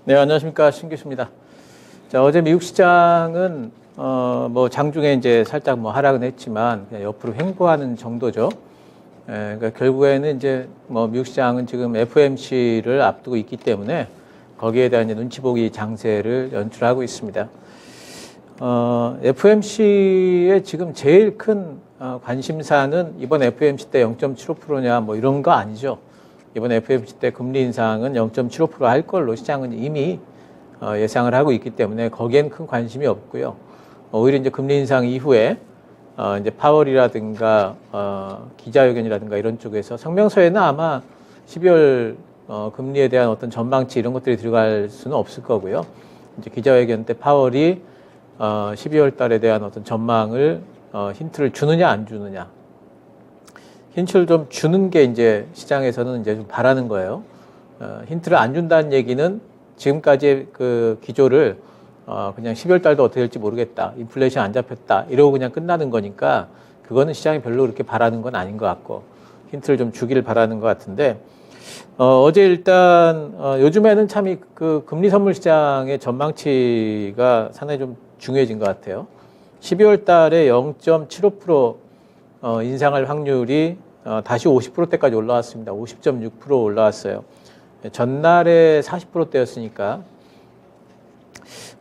네, 안녕하십니까. 신기수입니다. 자, 어제 미국 시장은, 장중에 이제 살짝 하락은 했지만, 그냥 옆으로 횡보하는 정도죠. 그러니까 결국에는 이제 미국 시장은 지금 FOMC를 앞두고 있기 때문에 거기에 대한 이제 눈치 보기 장세를 연출하고 있습니다. FOMC의 지금 제일 큰 관심사는 이번 FOMC 때 0.75%냐 이런 거 아니죠. 이번 FOMC 때 금리 인상은 0.75% 할 걸로 시장은 이미 예상을 하고 있기 때문에 거기엔 큰 관심이 없고요. 오히려 이제 금리 인상 이후에 이제 파월이라든가 기자회견이라든가 이런 쪽에서 성명서에는 아마 12월 금리에 대한 어떤 전망치 이런 것들이 들어갈 수는 없을 거고요. 이제 기자회견 때 파월이 12월 달에 대한 어떤 전망을 힌트를 주느냐 안 주느냐. 힌트를 좀 주는 게 이제 시장에서는 이제 좀 바라는 거예요. 힌트를 안 준다는 얘기는 지금까지의 그 기조를 그냥 12월 달도 어떻게 될지 모르겠다. 인플레이션 안 잡혔다. 이러고 그냥 끝나는 거니까 그거는 시장이 별로 그렇게 바라는 건 아닌 것 같고 힌트를 좀 주기를 바라는 것 같은데 어제 일단 요즘에는 참 그 금리 선물 시장의 전망치가 상당히 좀 중요해진 것 같아요. 12월 달에 0.75% 인상할 확률이 다시 50%대까지 올라왔습니다. 50.6% 올라왔어요. 전날에 40%대였으니까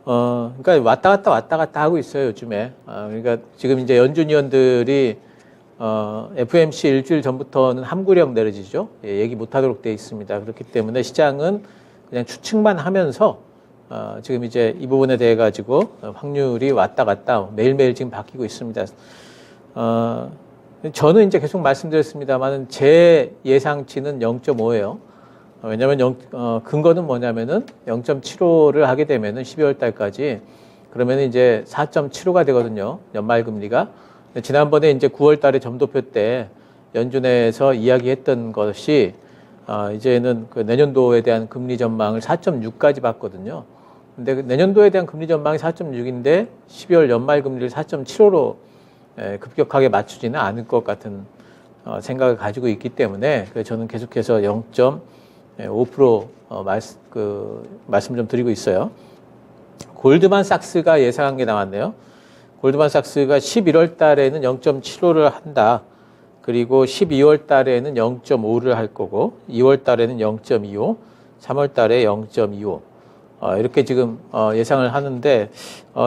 그러니까 왔다 갔다 하고 있어요, 요즘에. 그러니까 지금 이제 연준 위원들이 FOMC 일주일 전부터는 함구령 내려지죠. 얘기 못 하도록 돼 있습니다. 그렇기 때문에 시장은 그냥 추측만 하면서 지금 이제 이 부분에 대해 가지고 확률이 왔다 갔다 매일매일 지금 바뀌고 있습니다. 저는 이제 계속 말씀드렸습니다만은 제 예상치는 0.5예요. 왜냐하면 근거는 뭐냐면은 0.75를 하게 되면은 12월 달까지 그러면은 이제 4.75가 되거든요. 연말 금리가. 지난번에 이제 9월 달에 점도표 때 연준에서 이야기했던 것이 이제는 그 내년도에 대한 금리 전망을 4.6까지 봤거든요. 근데 내년도에 대한 금리 전망이 4.6인데 12월 연말 금리를 4.75로 급격하게 맞추지는 않을 것 같은 생각을 가지고 있기 때문에 저는 계속해서 0.5% 말씀 좀 드리고 있어요. 골드만삭스가 예상한 게 나왔네요. 골드만삭스가 11월 달에는 0.75를 한다. 그리고 12월 달에는 0.5를 할 거고 2월 달에는 0.25, 3월 달에 0.25 이렇게 지금 예상을 하는데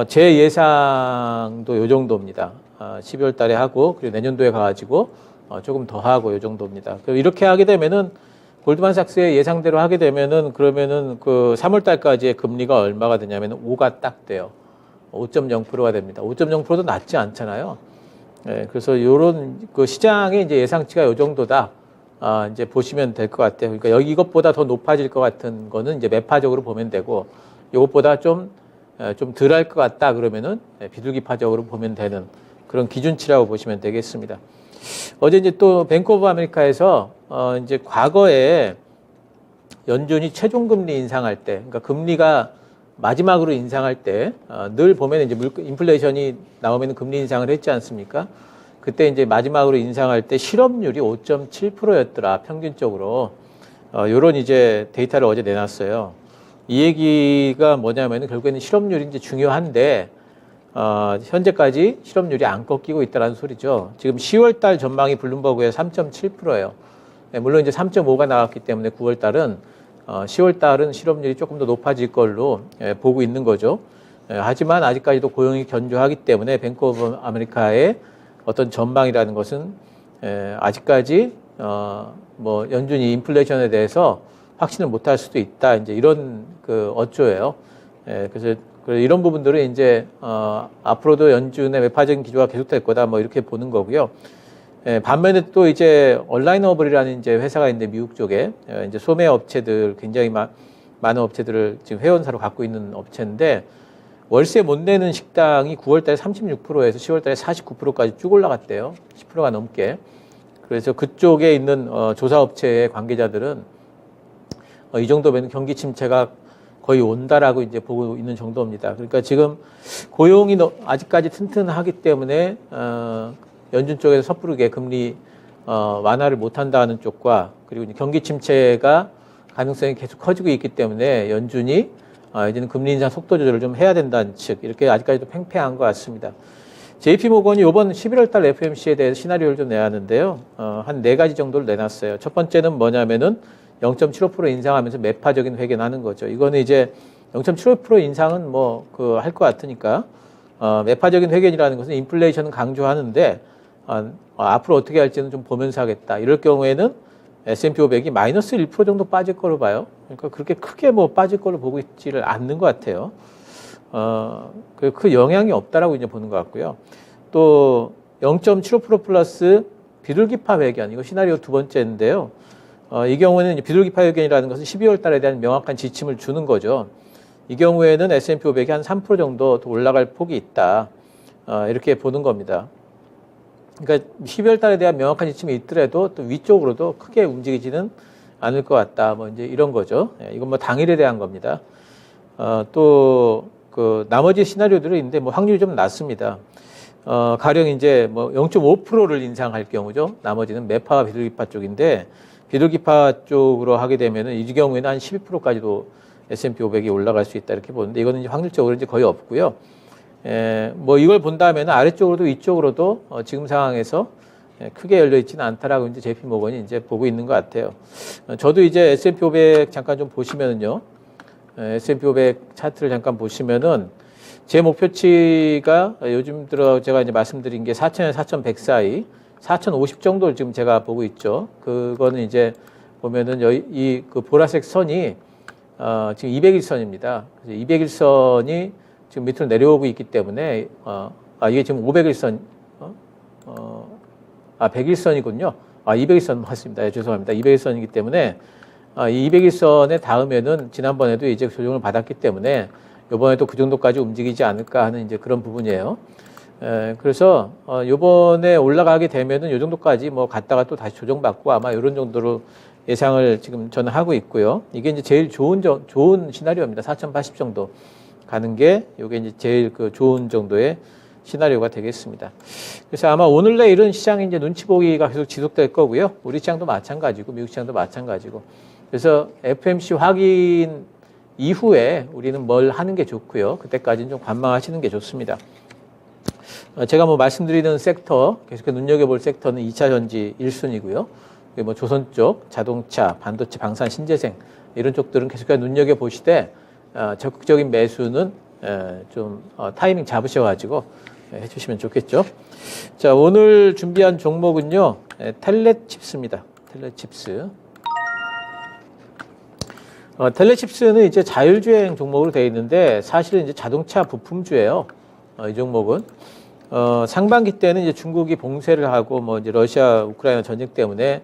제 예상도 요 정도입니다. 12월 달에 하고 그리고 내년도에 가가지고 조금 더 하고 요 정도입니다. 이렇게 하게 되면은 골드만삭스의 예상대로 하게 되면은 그러면은 그 3월 달까지의 금리가 얼마가 되냐면은 5가 딱 돼요. 5.0%가 됩니다. 5.0%도 낮지 않잖아요. 그래서 요런 그 시장의 이제 예상치가 요 정도다. 이제 보시면 될 것 같아요. 그러니까 여기 이것보다 더 높아질 것 같은 거는 이제 매파적으로 보면 되고 이것보다 좀 덜 할 것 같다 그러면은 비둘기파적으로 보면 되는 그런 기준치라고 보시면 되겠습니다. 어제 이제 또 뱅크 오브 아메리카에서 이제 과거에 연준이 최종금리 인상할 때, 그러니까 금리가 마지막으로 인상할 때 늘 보면 이제 인플레이션이 나오면 금리 인상을 했지 않습니까? 그때 이제 마지막으로 인상할 때 실업률이 5.7%였더라 평균적으로. 요런 이제 데이터를 어제 내놨어요. 이 얘기가 뭐냐면은 결국에는 실업률이 이제 중요한데 현재까지 실업률이 안 꺾이고 있다는 소리죠. 지금 10월 달 전망이 블룸버그에 3.7%예요. 물론 이제 3.5가 나왔기 때문에 9월 달은 10월 달은 실업률이 조금 더 높아질 걸로 보고 있는 거죠. 하지만 아직까지도 고용이 견조하기 때문에 뱅크 오브 아메리카의 어떤 전망이라는 것은 아직까지 연준이 인플레이션에 대해서 확신을 못할 수도 있다. 이제 이런 그 어조예요. 그래서 이런 부분들은 이제 앞으로도 연준의 매파적인 기조가 계속될 거다. 이렇게 보는 거고요. 반면에 또 이제 얼라인어블이라는 이제 회사가 있는데 미국 쪽에 이제 소매 업체들 굉장히 많은 업체들을 지금 회원사로 갖고 있는 업체인데 월세 못 내는 식당이 9월달에 36%에서 10월달에 49%까지 쭉 올라갔대요. 10%가 넘게. 그래서 그쪽에 있는 조사업체의 관계자들은 이 정도면 경기 침체가 거의 온다라고 이제 보고 있는 정도입니다. 그러니까 지금 고용이 아직까지 튼튼하기 때문에 연준 쪽에서 섣부르게 금리 완화를 못한다는 쪽과 그리고 경기 침체가 가능성이 계속 커지고 있기 때문에 연준이 이제는 금리 인상 속도 조절을 좀 해야 된다는 측, 이렇게 아직까지도 팽팽한 것 같습니다. JP모건이 이번 11월 달 FOMC에 대해서 시나리오를 좀 내야 하는데요. 한 4가지 정도를 내놨어요. 첫 번째는 뭐냐면은 0.75% 인상하면서 매파적인 회견하는 거죠. 이거는 이제 0.75% 인상은 뭐 할 것 같으니까 매파적인 회견이라는 것은 인플레이션은 강조하는데 앞으로 어떻게 할지는 좀 보면서 하겠다. 이럴 경우에는 S&P 500이 마이너스 1% 정도 빠질 거로 봐요. 그러니까 그렇게 크게 뭐 빠질 거로 보고 있지를 않는 것 같아요. 그 영향이 없다라고 이제 보는 것 같고요. 또 0.75% 플러스 비둘기파 회견, 이거 시나리오 두 번째인데요. 이 경우에는 비둘기파 회견이라는 것은 12월 달에 대한 명확한 지침을 주는 거죠. 이 경우에는 S&P 500이 한 3% 정도 더 올라갈 폭이 있다. 이렇게 보는 겁니다. 그러니까 12월 달에 대한 명확한 지침이 있더라도 또 위쪽으로도 크게 움직이지는 않을 것 같다. 뭐 이제 이런 거죠. 이건 뭐 당일에 대한 겁니다. 또 그 나머지 시나리오들이 있는데 뭐 확률이 좀 낮습니다. 가령 이제 뭐 0.5%를 인상할 경우죠. 나머지는 매파와 비둘기파 쪽인데 비둘기파 쪽으로 하게 되면은 이 경우에는 한 12%까지도 S&P 500이 올라갈 수 있다 이렇게 보는데 이거는 이제 확률적으로 이제 거의 없고요. 뭐 이걸 본다면 아래쪽으로도 위쪽으로도 지금 상황에서 크게 열려 있지는 않다라고 이제 JP 모건이 이제 보고 있는 것 같아요. 저도 이제 S&P 500 잠깐 좀 보시면은요. S&P 500 차트를 잠깐 보시면은 제 목표치가 요즘 들어 제가 이제 말씀드린 게 4,000에서 4,100 사이, 4,050 정도를 지금 제가 보고 있죠. 그거는 이제 보면은 이 그 보라색 선이 지금 200일선입니다. 200일선이 지금 밑으로 내려오고 있기 때문에 이게 지금 500일선 100일선이군요. 200일선 맞습니다. 죄송합니다. 200일선이기 때문에 이 200일선의 다음에는 지난번에도 이제 조정을 받았기 때문에 이번에도 그 정도까지 움직이지 않을까 하는 이제 그런 부분이에요. 그래서 이번에 올라가게 되면은 이 정도까지 뭐 갔다가 또 다시 조정받고 아마 이런 정도로 예상을 지금 저는 하고 있고요. 이게 이제 제일 좋은 시나리오입니다. 4,080 정도 가는 게 이게 이제 제일 그 좋은 정도의 시나리오가 되겠습니다. 그래서 아마 오늘 내일은 시장이 이제 눈치 보기가 계속 지속될 거고요. 우리 시장도 마찬가지고 미국 시장도 마찬가지고. 그래서 FOMC 확인 이후에 우리는 뭘 하는 게 좋고요. 그때까지는 좀 관망하시는 게 좋습니다. 제가 뭐 말씀드리는 섹터, 계속 눈여겨볼 섹터는 2차 전지 1순위고요. 뭐 조선 쪽, 자동차, 반도체, 방산, 신재생 이런 쪽들은 계속해서 눈여겨보시되 적극적인 매수는 좀 타이밍 잡으셔가지고 해주시면 좋겠죠. 자, 오늘 준비한 종목은요. 텔레칩스입니다. 텔레칩스. 텔레칩스는 이제 자율주행 종목으로 되어 있는데 사실은 이제 자동차 부품주예요. 이 종목은 상반기 때는 이제 중국이 봉쇄를 하고 뭐 이제 러시아 우크라이나 전쟁 때문에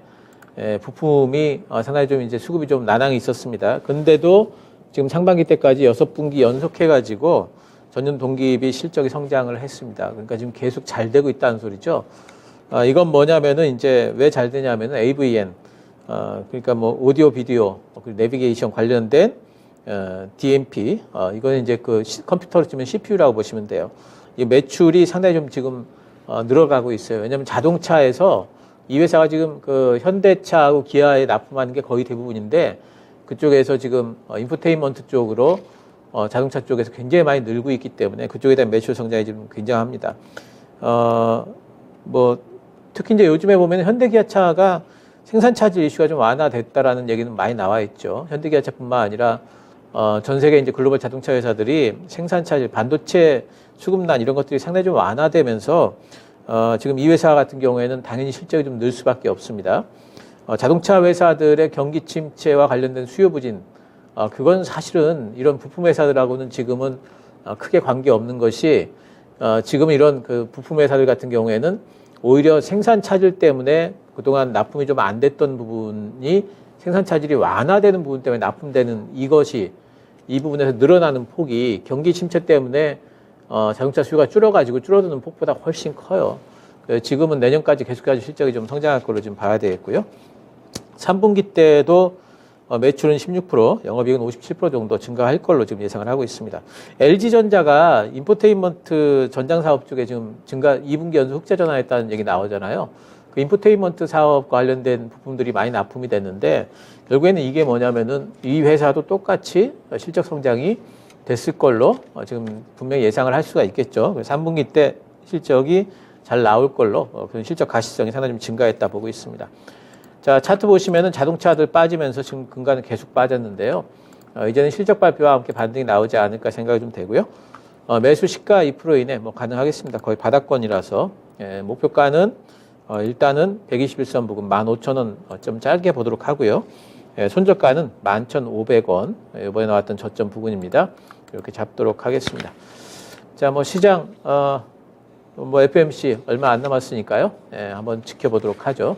부품이 상당히 좀 이제 수급이 좀 난항이 있었습니다. 근데도 지금 상반기 때까지 6분기 연속해가지고 전년 동기비 실적이 성장을 했습니다. 그러니까 지금 계속 잘 되고 있다는 소리죠. 이건 뭐냐면은 이제 왜 잘 되냐면은 AVN, 그러니까 뭐 오디오 비디오 그리고 내비게이션 관련된 DMP, 이거는 이제 그 컴퓨터로 치면 CPU라고 보시면 돼요. 이 매출이 상당히 좀 지금 늘어가고 있어요. 왜냐하면 자동차에서 이 회사가 지금 그 현대차하고 기아에 납품하는 게 거의 대부분인데 그쪽에서 지금 인포테인먼트 쪽으로 자동차 쪽에서 굉장히 많이 늘고 있기 때문에 그쪽에 대한 매출 성장이 지금 굉장합니다. 뭐 특히 이제 요즘에 보면 현대기아차가 생산 차질 이슈가 좀 완화됐다라는 얘기는 많이 나와 있죠. 현대기아차뿐만 아니라 전 세계 이제 글로벌 자동차 회사들이 생산 차질, 반도체 수급난 이런 것들이 상당히 좀 완화되면서 지금 이 회사 같은 경우에는 당연히 실적이 좀 늘 수밖에 없습니다. 자동차 회사들의 경기 침체와 관련된 수요 부진, 그건 사실은 이런 부품 회사들하고는 지금은 크게 관계 없는 것이 지금 이런 그 부품 회사들 같은 경우에는 오히려 생산 차질 때문에 그동안 납품이 좀 안 됐던 부분이 생산 차질이 완화되는 부분 때문에 납품되는 이것이 이 부분에서 늘어나는 폭이 경기 침체 때문에 자동차 수요가 줄어드는 폭보다 훨씬 커요. 지금은 내년까지 계속해서 실적이 좀 성장할 걸로 좀 봐야 되겠고요. 3분기 때도 매출은 16%, 영업이익은 57% 정도 증가할 걸로 지금 예상을 하고 있습니다. LG전자가 인포테인먼트 전장 사업 쪽에 지금 2분기 연속 흑자 전환했다는 얘기 나오잖아요. 그 인포테인먼트 사업 관련된 부품들이 많이 납품이 됐는데 결국에는 이게 뭐냐면은 이 회사도 똑같이 실적 성장이 됐을 걸로 지금 분명히 예상을 할 수가 있겠죠. 3분기 때 실적이 잘 나올 걸로 그런 실적 가시성이 상당히 좀 증가했다 보고 있습니다. 자, 차트 보시면은 자동차들 빠지면서 지금 금가는 계속 빠졌는데요. 이제는 실적 발표와 함께 반등이 나오지 않을까 생각이 좀 되고요. 매수 시가 2% 이내 뭐 가능하겠습니다. 거의 바닥권이라서 목표가는 일단은 121선 부근 15,000원 좀 짧게 보도록 하고요. 손절가는 11,500원 이번에 나왔던 저점 부근입니다. 이렇게 잡도록 하겠습니다. 자, 뭐 시장 뭐 FMC 얼마 안 남았으니까요. 한번 지켜보도록 하죠.